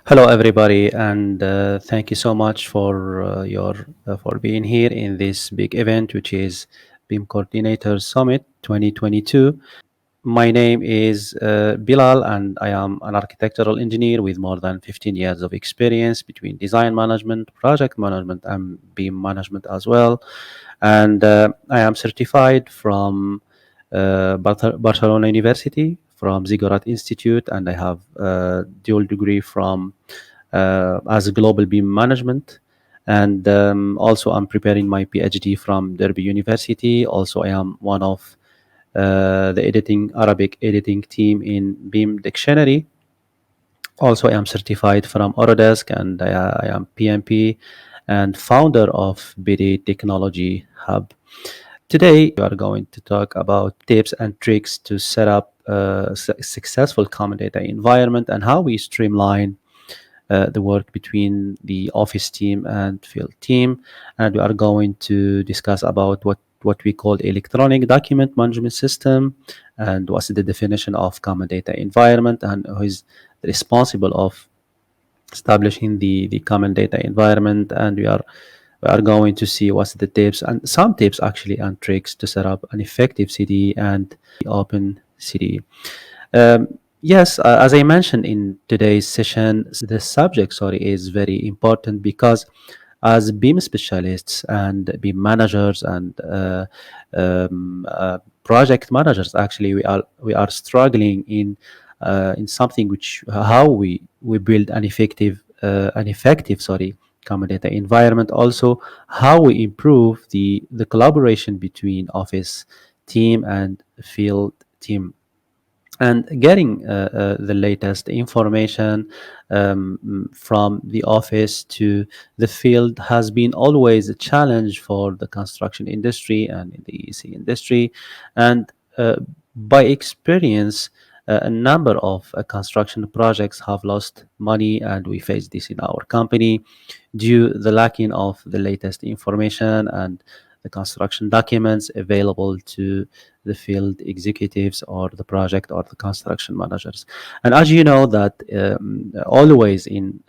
Hello, everybody, and thank you so much for your for being here in this big event, which is BIM Coordinators Summit 2022. My name is Bilal, and I am an architectural engineer with more than 15 years of experience between design management, project management, and BIM management as well. And I am certified from Barcelona University, from Ziggurat Institute, and I have a dual degree from as a global BIM management. And also, I'm preparing my PhD from Derby University. Also, I am one of the Arabic editing team in BIM Dictionary. Also, I am certified from Autodesk, and I am PMP and founder of BD Technology Hub. Today, we are going to talk about tips and tricks to set up a successful common data environment and how we streamline the work between the office team and field team. And we are going to discuss about what we call electronic document management system and what's the definition of common data environment and who is responsible of establishing the common data environment. And we are going to see what's the tips and some tips actually and tricks to set up an effective CDE and open CDE. Yes, as I mentioned in today's session, the subject, sorry, is very important because as BIM specialists and BIM managers and project managers, actually, we are struggling in something which how we build an effective, sorry, common data environment. Also, how we improve the collaboration between office team and field team and getting the latest information from the office to the field has been always a challenge for the construction industry and in the EC industry. And by experience, a number of construction projects have lost money, and we face this in our company due the lacking of the latest information and the construction documents available to the field executives or the project or the construction managers. And as you know that always in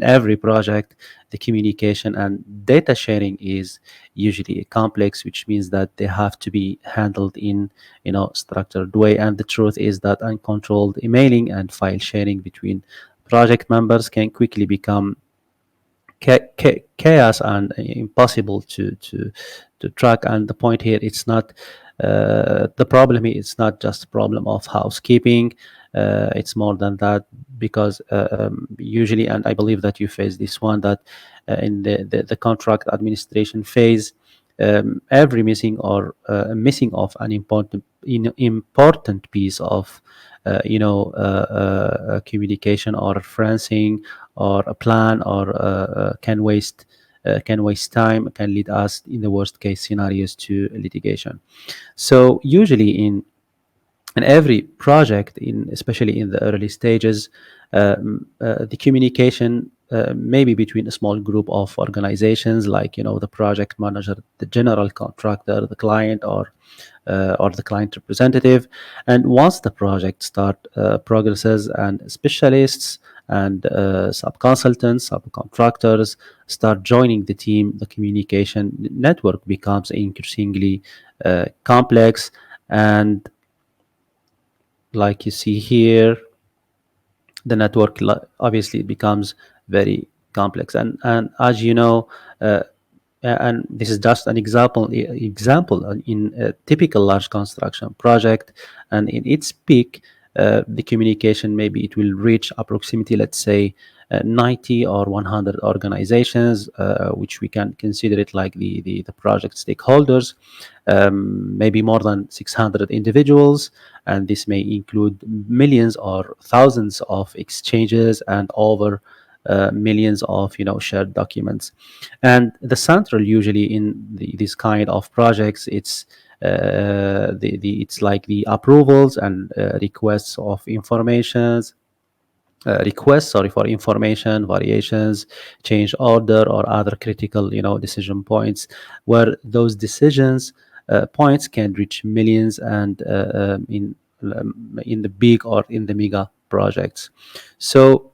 every project, the communication and data sharing is usually complex, which means that they have to be handled in structured way. And the truth is that uncontrolled emailing and file sharing between project members can quickly become chaos and impossible to track. And the point here, it's not the problem here, it's not just a problem of housekeeping. It's more than that because usually, and I believe that you face this one, that in the contract administration phase, every missing of an important piece of communication or referencing or a plan or can waste time, can lead us in the worst case scenarios to litigation. So usually in every project, especially in the early stages, the communication maybe between a small group of organizations, like the project manager, the general contractor, the client, or the client representative. And once the project start progresses and specialists and sub-consultants, subcontractors start joining the team, the communication network becomes increasingly complex. And like you see here, the network obviously becomes very complex. And as you know, uh, and this is just an example in a typical large construction project. And in its peak, the communication, maybe it will reach approximately, let's say, 90 or 100 organizations, which we can consider it like the project stakeholders, maybe more than 600 individuals. And this may include millions or thousands of exchanges and over millions of shared documents. And the central, usually in these kind of projects, it's like the approvals and requests, sorry, for information, variations, change order, or other critical decision points, where those decisions points can reach millions, and in the big or in the mega projects. So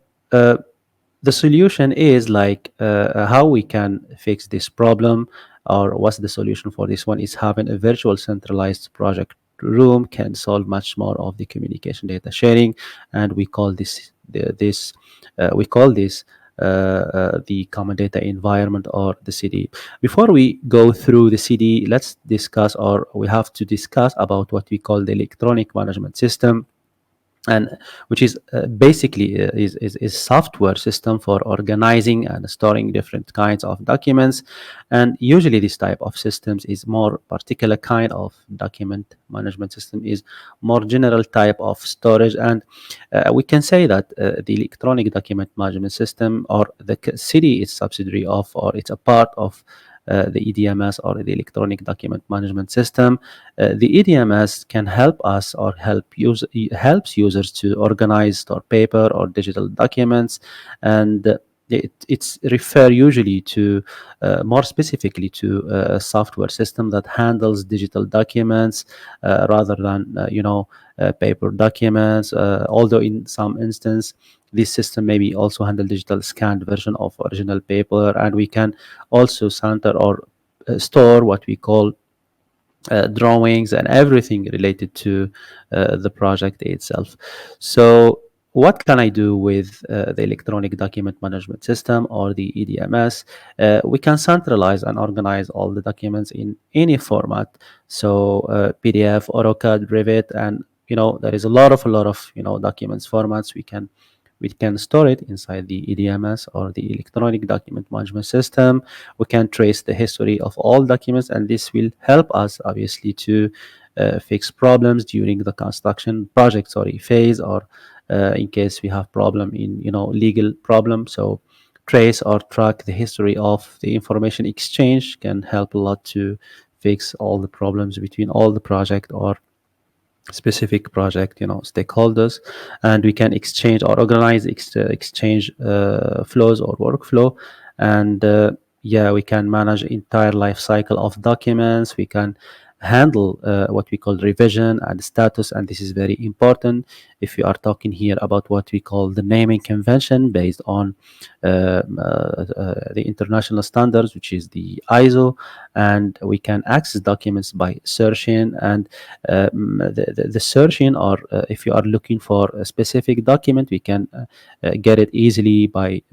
the solution is like how we can fix this problem, or what's the solution for this one, is having a virtual centralized project room can solve much more of the communication data sharing. And we call this we call this the common data environment, or the CDE. Before we go through the CDE, let's discuss, or we have to discuss about what we call the electronic management system, and which is basically is software system for organizing and storing different kinds of documents. And usually this type of systems is more particular kind of document management system, is more general type of storage. And we can say that the electronic document management system, or the city, is subsidiary of, or it's a part of the EDMS, or the electronic document management system. The EDMS can help us, or helps users to organize, store paper or digital documents. And it's refer usually to more specifically to a software system that handles digital documents rather than paper documents. Although in some instance this system maybe also handle digital scanned version of original paper, and we can also center or store what we call drawings and everything related to the project itself. So, what can I do with the electronic document management system, or the EDMS? We can centralize and organize all the documents in any format. So, PDF, AutoCAD, Revit, and there is a lot of documents formats. We can store it inside the EDMS, or the electronic document management system. We can trace the history of all documents, and this will help us obviously to fix problems during the construction project, sorry, phase, or in case we have problem in legal problem. So trace or track the history of the information exchange can help a lot to fix all the problems between all the project or specific project stakeholders. And we can exchange or organize exchange flows or workflow. And yeah, we can manage entire life cycle of documents. We can handle what we call revision and status, and this is very important if you are talking here about what we call the naming convention based on the international standards, which is the ISO. And we can access documents by searching, and the searching, or if you are looking for a specific document, we can get it easily by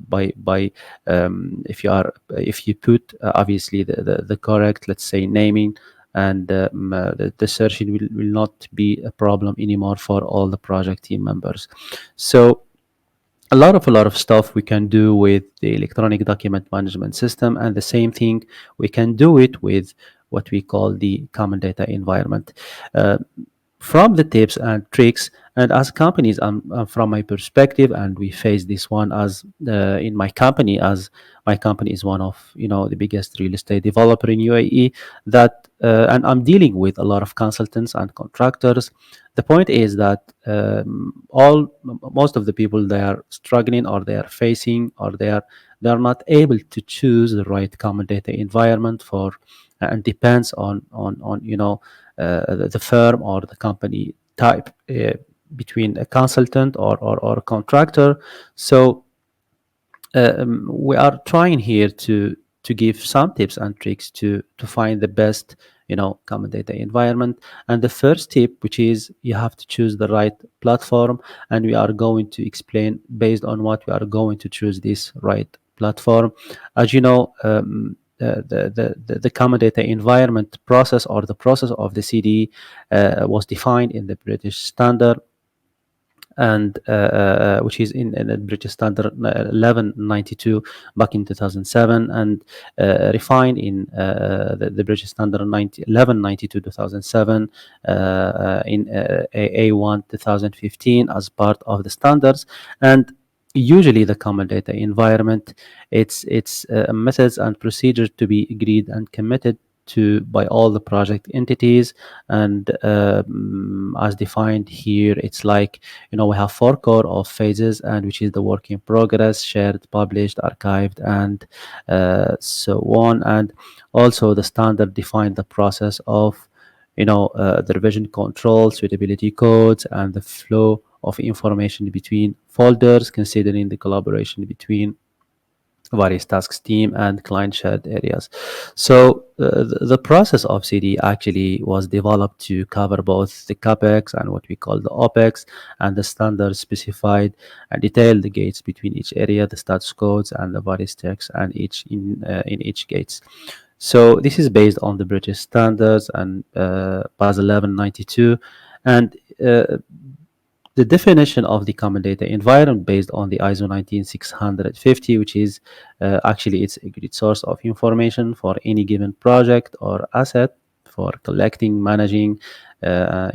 if you put obviously the correct, let's say, naming, and the searching will not be a problem anymore for all the project team members. So a lot of stuff we can do with the electronic document management system, and the same thing we can do it with what we call the common data environment. Uh, from the tips and tricks, and as companies, from my perspective, and we face this one as in my company, as my company is one of the biggest real estate developer in UAE, that and I'm dealing with a lot of consultants and contractors. The point is that most of the people, they are struggling, or they are facing, or they are not able to choose the right common data environment for, and depends on the firm or the company type, between a consultant or a contractor. So we are trying here to give some tips and tricks to find the best common data environment. And the first tip, which is you have to choose the right platform, and we are going to explain based on what we are going to choose this right platform. As you know, the common data environment process, or the process of the CDE, was defined in the British standard, and which is in the British Standard 1192 back in 2007, and refined in the British Standard 1192 2007 in A1 2015 as part of the standards. And usually the common data environment, it's methods and procedures to be agreed and committed to by all the project entities. And as defined here, it's like we have four core of phases, and which is the work in progress, shared, published, archived, and so on. And also the standard defined the process of the revision control, suitability codes, and the flow of information between folders, considering the collaboration between various tasks team and client shared areas. So the process of CD actually was developed to cover both the capex and what we call the opex, and the standards specified and detailed the gates between each area, the status codes and the various checks and each in each gates. So this is based on the British standards and PAS 1192, and the definition of the common data environment based on the ISO 19650, which is actually it's a great source of information for any given project or asset for collecting, managing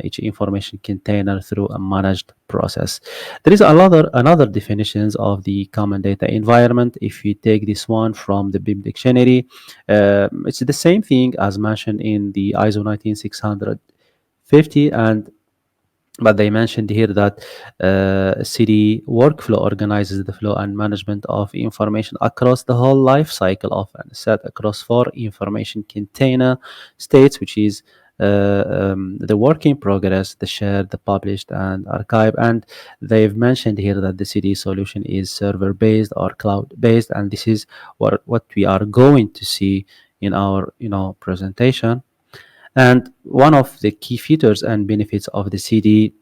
each information container through a managed process. There is another definitions of the common data environment. If we take this one from the BIM dictionary, it's the same thing as mentioned in the ISO 19650, and but they mentioned here that CD workflow organizes the flow and management of information across the whole life cycle of an asset across four information container states, which is the work in progress, the shared, the published, and archive. And they've mentioned here that the CD solution is server based or cloud based, and this is what we are going to see in our presentation. And one of the key features and benefits of the CD,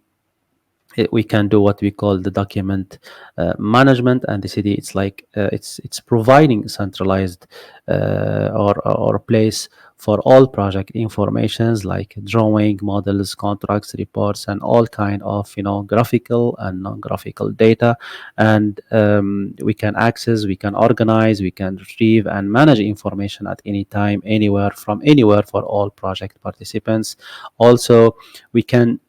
we can do what we call the document management. And the CD, it's like it's providing centralized or place for all project informations like drawing, models, contracts, reports, and all kind of graphical and non-graphical data. And we can access, we can organize, we can retrieve and manage information at any time, anywhere, from anywhere, for all project participants. Also, we can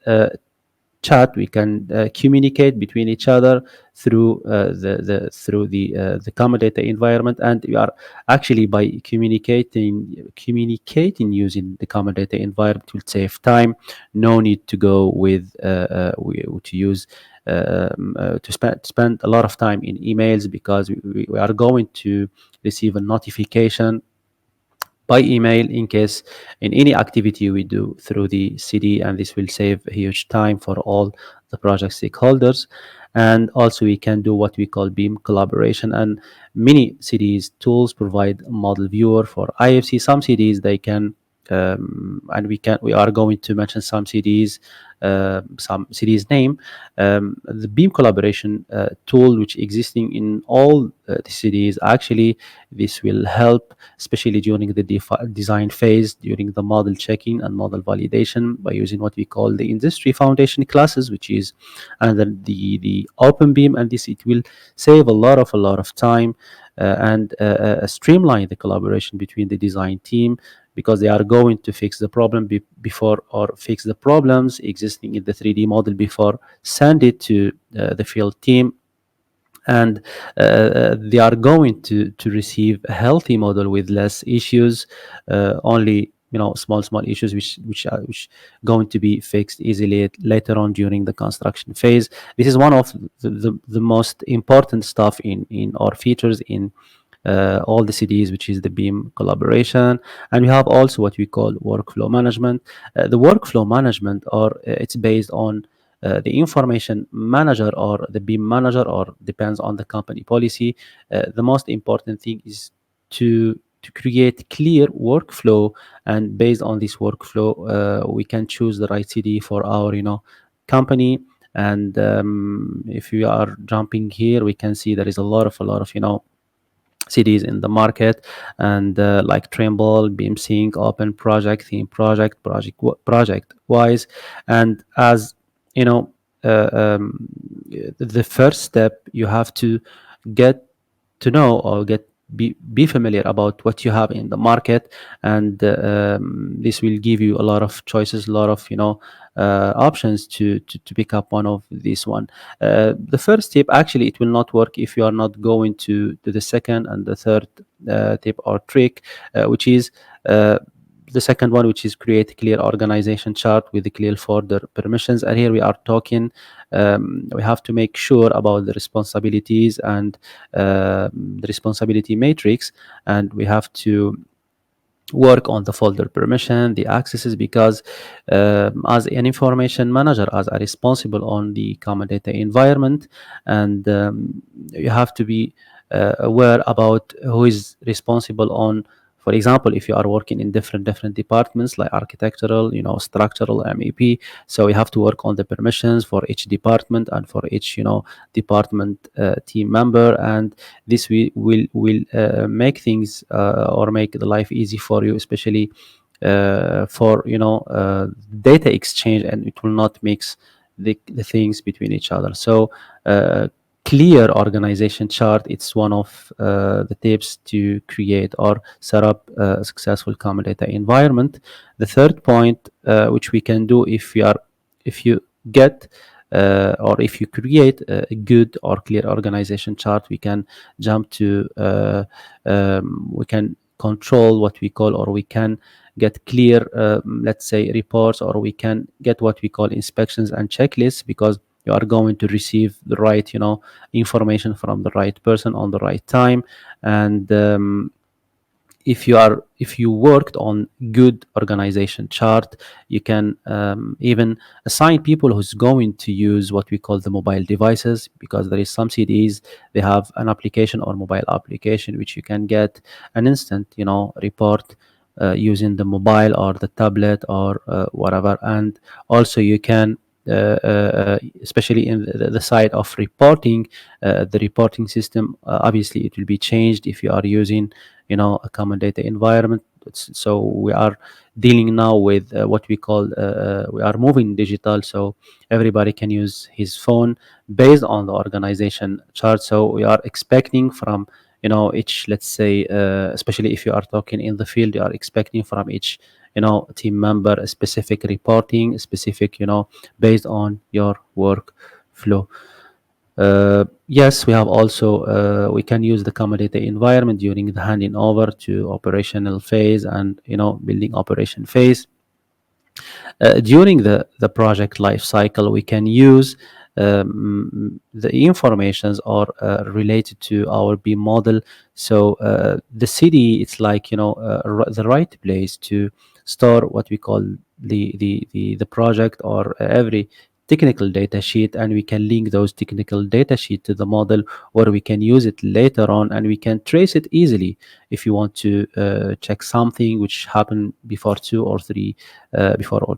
chat, we can communicate between each other through the common data environment. And we are actually, by communicating using the common data environment, will save time. No need to go with to use to spend a lot of time in emails, because we are going to receive a notification by email in case in any activity we do through the CD, and this will save a huge time for all the project stakeholders. And also we can do what we call BIM collaboration, and many CDs tools provide a model viewer for IFC. Some CDs they can and we are going to mention some CDs name. The BIM collaboration tool, which existing in all the CDs, actually this will help, especially during the design phase, during the model checking and model validation, by using what we call the industry foundation classes, which is under the open BIM. And this, it will save a lot of time and streamline the collaboration between the design team, because they are going to fix the problem before, or fix the problems existing in the 3D model before send it to the field team. And they are going to receive a healthy model with less issues, only small issues which going to be fixed easily later on during the construction phase. This is one of the most important stuff in our features in all the CDs, which is the BIM collaboration. And we have also what we call workflow management. The workflow management, or it's based on the information manager or the BIM manager, or depends on the company policy. The most important thing is to create clear workflow, and based on this workflow, we can choose the right CD for our company. And if we are jumping here, we can see there is a lot of CDs in the market, and like Trimble, BeamSync, Open Project, Theme Project Wise. And as you know, the first step, you have to get to know, or be familiar about what you have in the market. And this will give you a lot of choices, a lot of options to pick up one of these one. The first tip, actually it will not work if you are not going to the second and the third tip or trick, which is the second one, which is create a clear organization chart with the clear folder permissions. And here we are talking, we have to make sure about the responsibilities and the responsibility matrix, and we have to work on the folder permission, the accesses, because as an information manager, as a responsible on the common data environment, and you have to be aware about who is responsible on. For example, if you are working in different departments like architectural, structural, MEP, so you have to work on the permissions for each department and for each department team member, and this will make things or make the life easy for you, especially for data exchange, and it will not mix the things between each other. So uh, clear organization chart, it's one of the tips to create or set up a successful common data environment. The third point, which we can do, if you get or if you create a good or clear organization chart, we can jump to we can control what we call, or we can get clear, let's say, reports, or we can get what we call inspections and checklists, because you are going to receive the right information from the right person on the right time. And if you worked on good organization chart, you can even assign people who's going to use what we call the mobile devices, because there is some CDs, they have an application or mobile application which you can get an instant report using the mobile or the tablet or whatever. And also you can especially in the side of reporting, the reporting system, obviously it will be changed if you are using a common data environment. So we are dealing now with what we call we are moving digital, so everybody can use his phone based on the organization chart. So we are expecting from each, let's say, especially if you are talking in the field, you are expecting from each team member a specific reporting, a specific based on your workflow. Yes, we have also we can use the common data environment during the handing over to operational phase and building operation phase. During the project life cycle, we can use the informations are related to our BIM model. So the city, it's like the right place to store what we call the project or every technical data sheet, and we can link those technical data sheet to the model, where we can use it later on, and we can trace it easily if you want to check something which happened before or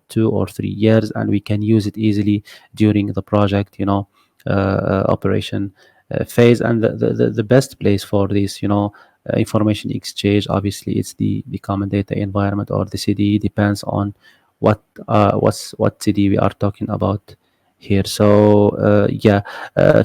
2 or 3 years, and we can use it easily during the project operation phase. And the best place for this information exchange, obviously it's the common data environment or the CDE, depends on what CDE we are talking about here. So yeah,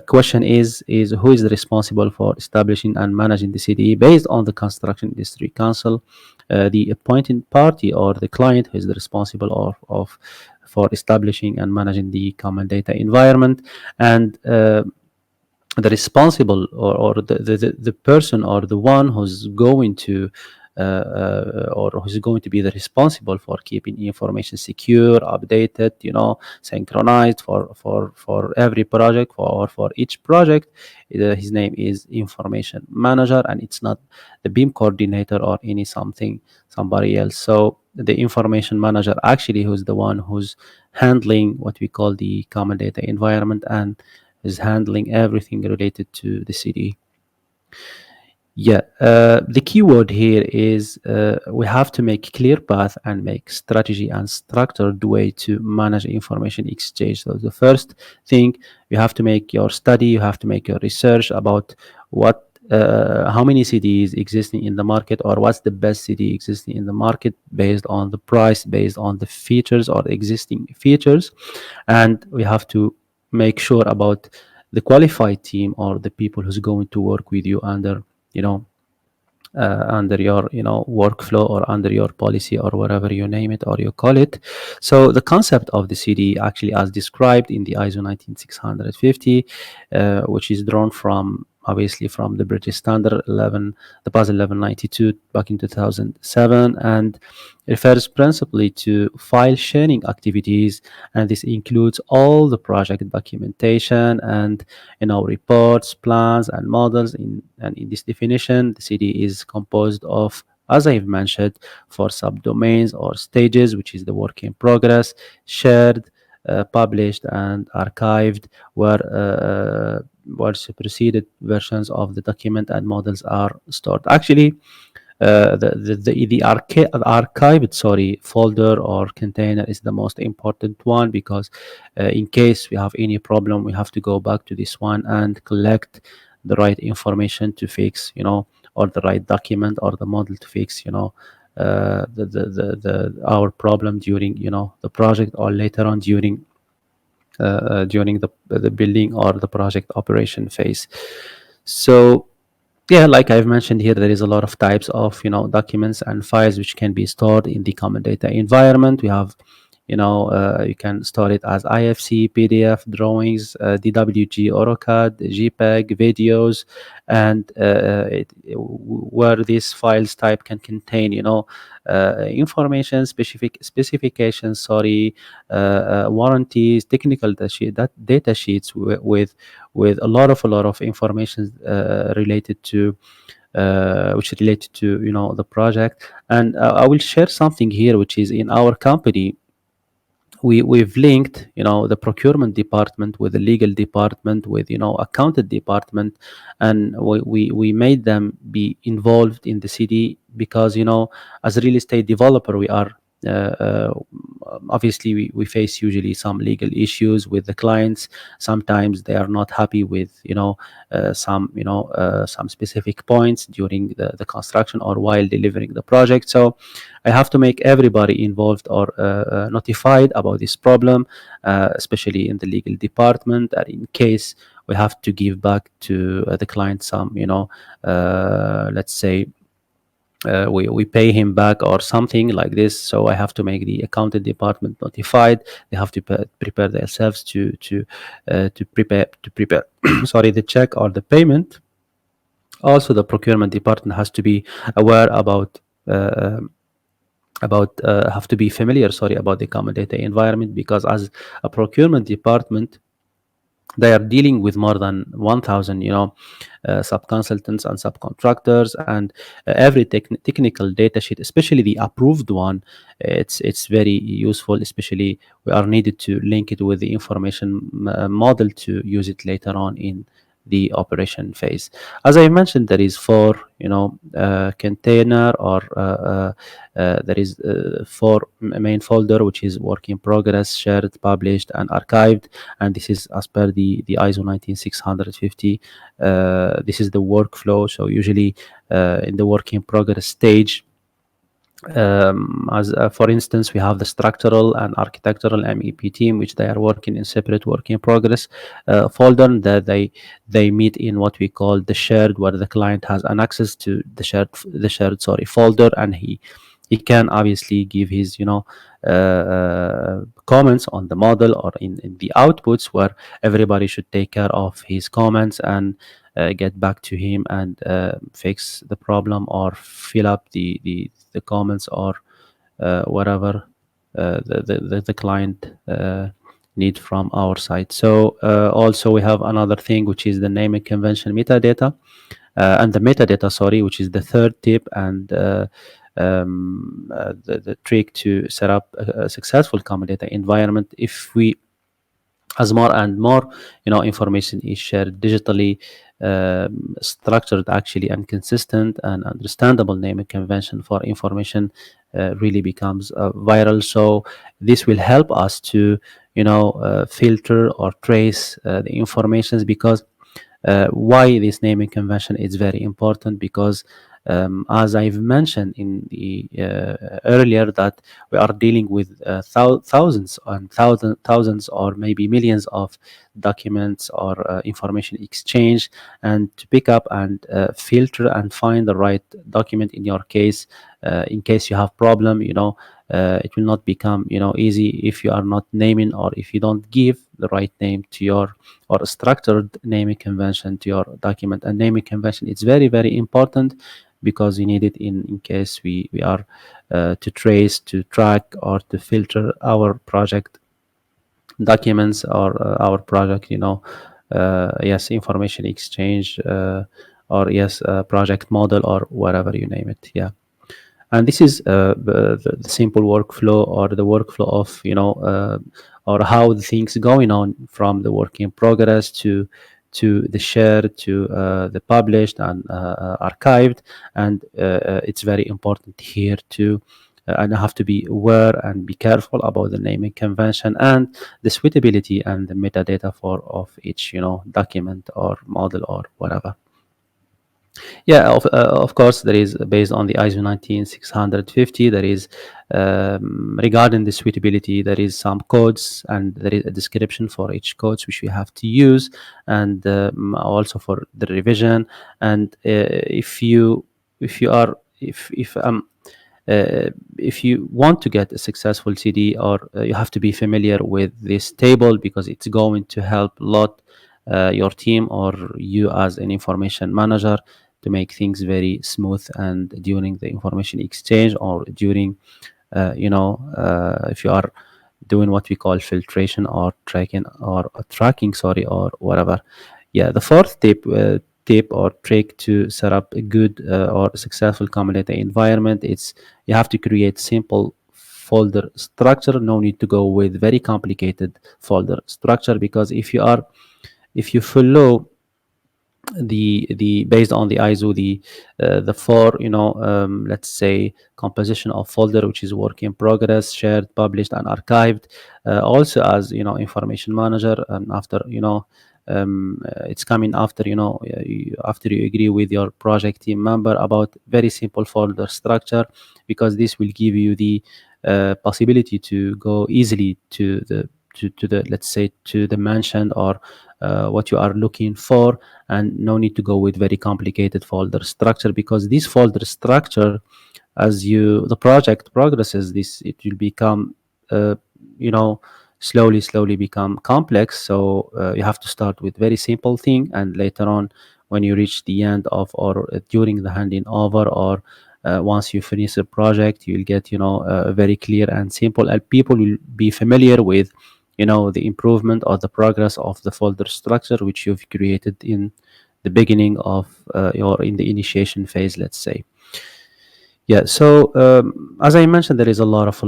question is who is responsible for establishing and managing the CDE based on the Construction Industry Council, the appointed party or the client who is the responsible of for establishing and managing the common data environment. And the responsible, or the person or the one who's going to or who's going to be the responsible for keeping information secure, updated, synchronized for every project, for each project. His name is information manager, and it's not the BIM coordinator or somebody else. So the information manager actually who's the one who's handling what we call the common data environment, and is handling everything related to the city. Yeah, the keyword here is we have to make clear path and make strategy and structured way to manage information exchange. So the first thing, you have to make your study, you have to make your research about how many CDs existing in the market, or what's the best CD existing in the market based on the price, based on the features or existing features. And we have to make sure about the qualified team or the people who's going to work with you under you know under your workflow, or under your policy, or whatever you name it or you call it. So the concept of the CD, actually as described in the ISO 19650, which is drawn from obviously from the British standard 11, the Basel 1192 back in 2007, and refers principally to file sharing activities, and this includes all the project documentation and reports, plans, and models. And in this definition, the CD is composed of as I've mentioned, for subdomains or stages, which is the work in progress, shared, published, and archived, where superseded versions of the document and models are stored. Actually, the archived, sorry, folder or container is the most important one, because in case we have any problem, we have to go back to this one and collect the right information to fix, or the right document or the model to fix, our problem during, the project, or later on during the building or the project operation phase. So yeah, like I've mentioned here, there is a lot of types of, documents and files which can be stored in the common data environment. We have, you can store it as IFC, PDF, drawings, DWG, AutoCAD, JPEG, videos, and where these files type can contain, information, specifications, sorry, warranties, technical data sheets with a lot of information related to which related to, the project. And I will share something here, which is in our company, we've linked, the procurement department with the legal department with, accountant department, and we made them be involved in the city, because, as a real estate developer, we are uh, uh, obviously we face usually some legal issues with the clients. Sometimes they are not happy with, some specific points during the construction or while delivering the project. So I have to make everybody involved or notified about this problem, especially in the legal department. And in case we have to give back to the client some, let's say, we pay him back or something like this. So I have to make the accounting department notified. They have to prepare themselves to prepare sorry, the check or the payment. Also, the procurement department has to be aware uh, have to be familiar, sorry, about the common data environment, because as a procurement department, they are dealing with more than 1000, sub-consultants and subcontractors, and every technical data sheet, especially the approved one, it's very useful, especially we are needed to link it with the information model to use it later on in the operation phase. As I mentioned, there is four, container, or there is four main folder, which is work in progress, shared, published, and archived. And this is as per the ISO 19650. This is the workflow. So usually in the work in progress stage, as for instance, we have the structural and architectural MEP team, which they are working in separate work in progress folder, that they meet in what we call the shared, where the client has an access to the shared, sorry, folder, and he can obviously give his, comments on the model or in the outputs, where everybody should take care of his comments and get back to him and fix the problem, or fill up the comments, or whatever the client need from our side. So also we have another thing, which is the naming convention metadata, and the metadata, sorry, which is the third tip, and the trick to set up a successful common data environment. If we, as more and more, information is shared digitally, structured actually, and consistent and understandable naming convention for information really becomes viral. So this will help us to, filter or trace the informations, because why this naming convention is very important, because as I've mentioned in the earlier, that we are dealing with thousands and thousands or maybe millions of documents or information exchange, and to pick up and filter and find the right document in your case, in case you have problem, it will not become, easy if you are not naming, or if you don't give the right name to your, or a structured naming convention to your document. And naming convention, it's very very important, because we need it in case we are to trace, to track, or to filter our project documents, or our project, yes, information exchange, or yes, project model, or whatever you name it. Yeah. And this is the simple workflow, or the workflow of, or how the things going on from the work in progress to the shared, to the published and archived. And it's very important here to and I have to be aware and be careful about the naming convention and the suitability and the metadata for of each, document or model or whatever. Yeah, of course, there is, based on the ISO 19650, there is, regarding the suitability, there is some codes and there is a description for each codes which we have to use, and also for the revision. And if you want to get a successful CD, or you have to be familiar with this table, because it's going to help a lot your team or you as an information manager to make things very smooth, and during the information exchange, or during if you are doing what we call filtration or tracking, sorry, or whatever. Yeah, the fourth tip or trick to set up a good or successful common data environment, it's you have to create simple folder structure. No need to go with very complicated folder structure, because if you follow the based on the ISO, the four, let's say, composition of folder, which is work in progress, shared, published, and archived. Also, as information manager, and after it's coming after, after you agree with your project team member about very simple folder structure, because this will give you the possibility to go easily to the, let's say, to the mentioned, or what you are looking for, and no need to go with very complicated folder structure, because this folder structure, as the project progresses, this it will become uh, you know slowly become complex. So you have to start with very simple thing, and later on, when you reach the end of, or during the handing over, or once you finish the project, you'll get very clear and simple, and people will be familiar with the improvement or the progress of the folder structure which you've created in the beginning of or in the initiation phase, let's say. Yeah. So as I mentioned, there is a lot of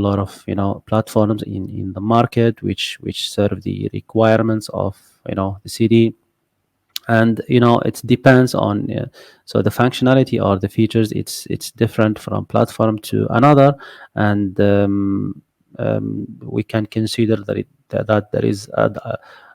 platforms in the market which serve the requirements of the CD. And it depends on so the functionality or the features, it's different from platform to another. And we can consider that there is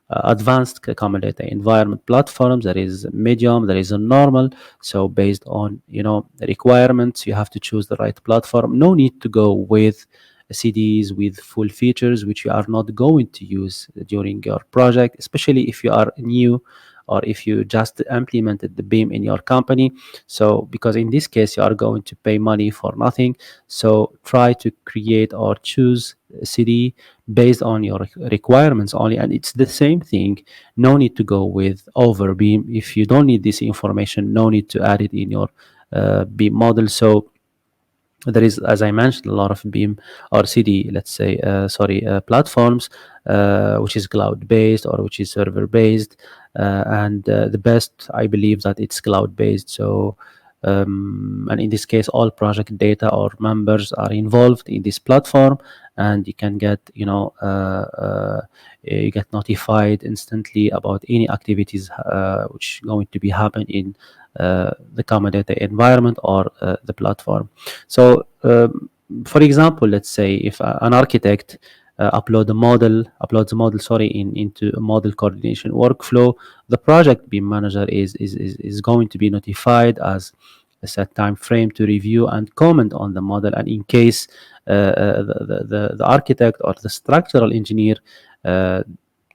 advanced common data environment platforms, there is medium, there is a normal. So based on the requirements, you have to choose the right platform. No need to go with CDs with full features which you are not going to use during your project, especially if you are new, or if you just implemented the BIM in your company. So because in this case you are going to pay money for nothing, so try to create or choose a CD based on your requirements only. And it's the same thing, no need to go with over BIM. If you don't need this information, no need to add it in your BIM model. So there is, as I mentioned, a lot of BIM or CD, let's say, platforms, which is cloud based or which is server based. And the best, I believe, that it's cloud based. So and in this case, all project data or members are involved in this platform, and you can get you get notified instantly about any activities which going to be happen in the common data environment or the platform. So for example, let's say if an architect uploads a model, sorry, into a model coordination workflow, the project BIM manager is going to be notified as a set time frame to review and comment on the model. And in case the architect or the structural engineer uh,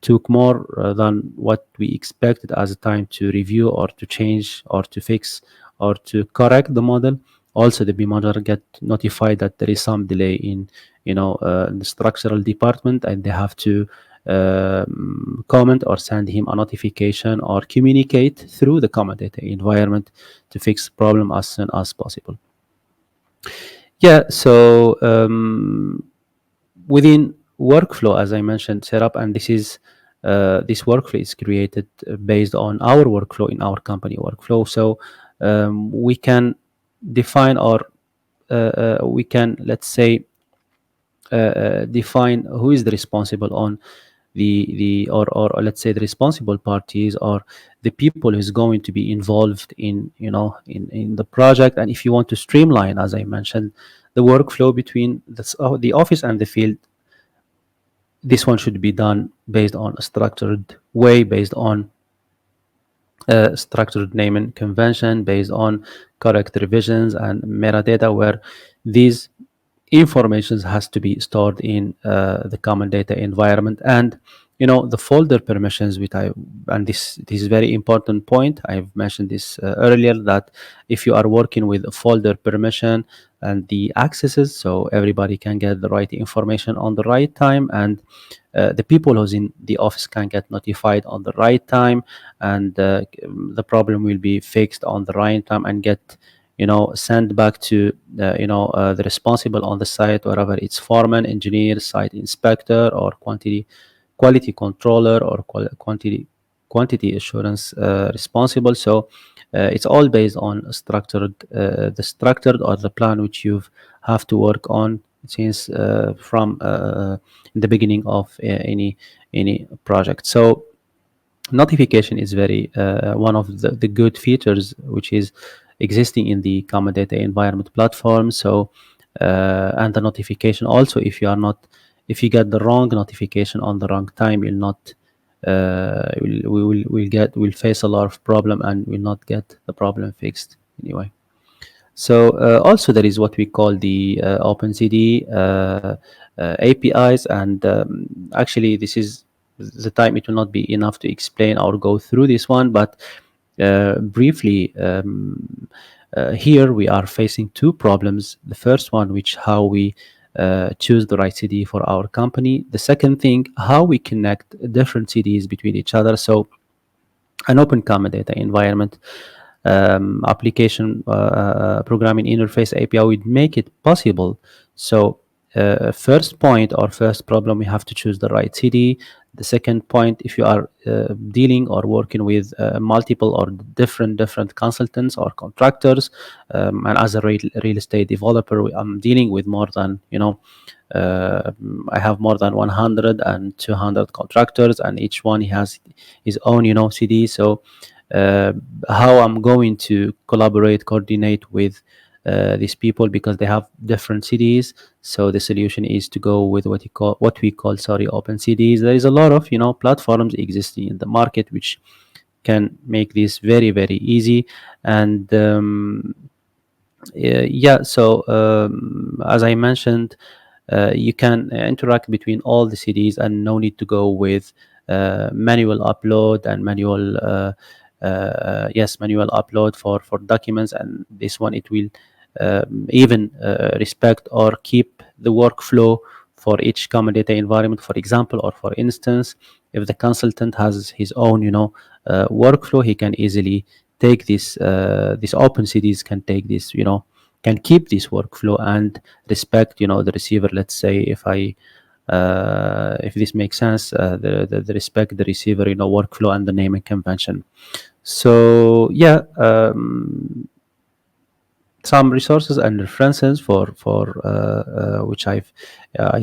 took more than what we expected as a time to review or to change or to fix or to correct the model, also the BIM manager get notified that there is some delay in the structural department, and they have to comment or send him a notification or communicate through the common data environment to fix the problem as soon as possible. Yeah. So within workflow, as I mentioned, setup, and this workflow is created based on our workflow in our company workflow. So we can define or we can, let's say, define who is the responsible on the or let's say the responsible parties or the people who's going to be involved in, in the project. And if you want to streamline, as I mentioned, the workflow between the office and the field, this one should be done based on a structured way, based on structured naming convention, based on correct revisions and metadata, where these information has to be stored in the common data environment. And the folder permissions, which I and this is very important point. I've mentioned this earlier, that if you are working with a folder permission and the accesses, so everybody can get the right information on the right time, and the people who's in the office can get notified on the right time, and the problem will be fixed on the right time and get sent back to the responsible on the site, wherever it's foreman, engineer, site inspector, or quality controller, or quantity assurance responsible. So it's all based on the structured or the plan which you have to work on since from the beginning of any project. So notification is very one of the good features which is existing in the common data environment platform. So and the notification also, if you get the wrong notification on the wrong time, you'll not we'll face a lot of problem and will not get the problem fixed anyway. So also there is what we call the OpenCD APIs, and actually this is the time, it will not be enough to explain or go through this one, but briefly, here we are facing two problems. The first one, which how we choose the right CDE for our company. The second thing, how we connect different CDEs between each other. So an open common data environment application programming interface API would make it possible. So first point or first problem, we have to choose the right CDE. The second point, if you are dealing or working with multiple or different consultants or contractors, and as a real estate developer, I'm dealing with more than I have more than 100 and 200 contractors, and each one has his own CD. So how I'm going to coordinate with these people, because they have different CDs. So the solution is to go with what we call open CDs. There is a lot of platforms existing in the market which can make this very very easy. And so as I mentioned, you can interact between all the CDs, and no need to go with manual upload and manual upload for documents. And this one, it will even respect or keep the workflow for each common data environment. For example, or for instance, if the consultant has his own workflow, he can easily take this open CDs can take this can keep this workflow and respect the receiver. Let's say if this makes sense, the respect the receiver workflow and the naming convention. So some resources and references for which I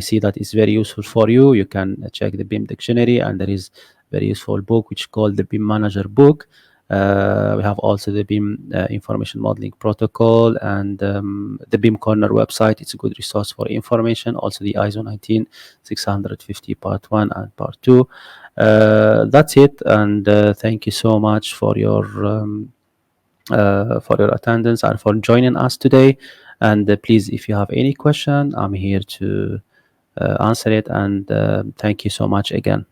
see that is very useful for you. You can check the BIM dictionary, and there is very useful book which is called the BIM Manager book. We have also the BIM information modeling protocol, and the BIM Corner website. It's a good resource for information. Also the ISO 19650 part 1 and part 2. That's it, and thank you so much for your attendance and for joining us today. And please, if you have any question, I'm here to answer it. And thank you so much again.